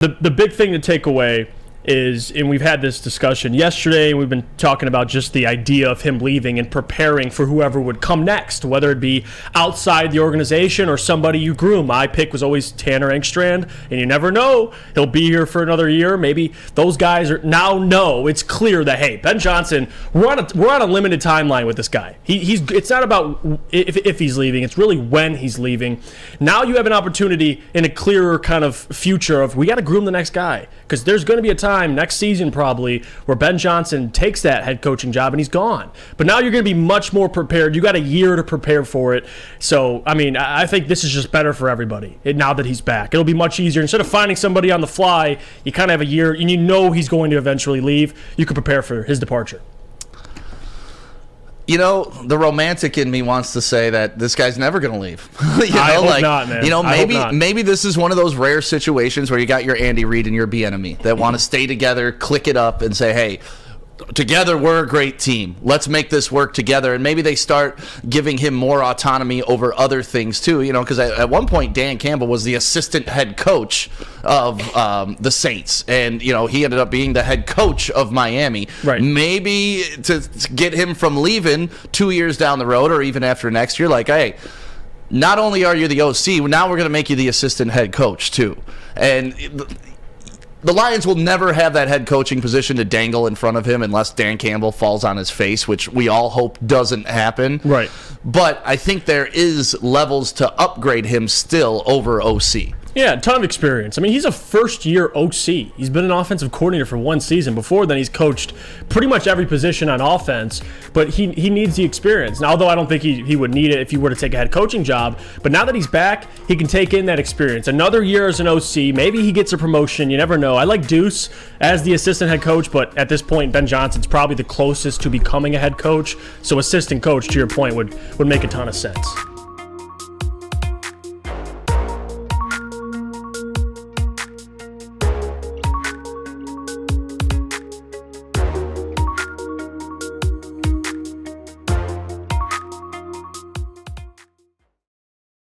The big thing to take away is, and we've had this discussion yesterday, we've been talking about just the idea of him leaving and preparing for whoever would come next, whether it be outside the organization or somebody you groom. My pick was always Tanner Engstrand, and you never know, he'll be here for another year. Maybe those guys are now know it's clear that, hey, Ben Johnson, we're on a limited timeline with this guy. It's not about if he's leaving, it's really when he's leaving. Now you have an opportunity in a clearer kind of future of we got to groom the next guy, because there's going to be a time next season probably where Ben Johnson takes that head coaching job and he's gone. But now you're going to be much more prepared. You got a year to prepare for it. So, I mean, I think this is just better for everybody now that he's back. It'll be much easier. Instead of finding somebody on the fly, you kind of have a year and you know he's going to eventually leave. You can prepare for his departure. You know, the romantic in me wants to say that this guy's never going to leave. I hope not, man. You know, maybe this is one of those rare situations where you got your Andy Reid and your Bieniemy that want to stay together, click it up, and say, hey, together we're a great team. Let's make this work together. And maybe they start giving him more autonomy over other things too. You know, because at one point Dan Campbell was the assistant head coach of the Saints, and you know he ended up being the head coach of Miami. Right. Maybe to get him from leaving 2 years down the road, or even after next year, like, hey, not only are you the OC, now we're going to make you the assistant head coach too. And the Lions will never have that head coaching position to dangle in front of him unless Dan Campbell falls on his face, which we all hope doesn't happen. Right. But I think there is levels to upgrade him still over OC. Yeah, a ton of experience. I mean, he's a first-year OC. He's been an offensive coordinator for one season. Before then, he's coached pretty much every position on offense, but he needs the experience. Now, although I don't think he would need it if he were to take a head coaching job, but now that he's back, he can take in that experience. Another year as an OC, maybe he gets a promotion. You never know. I like Deuce as the assistant head coach, but at this point, Ben Johnson's probably the closest to becoming a head coach, so assistant coach, to your point, would make a ton of sense.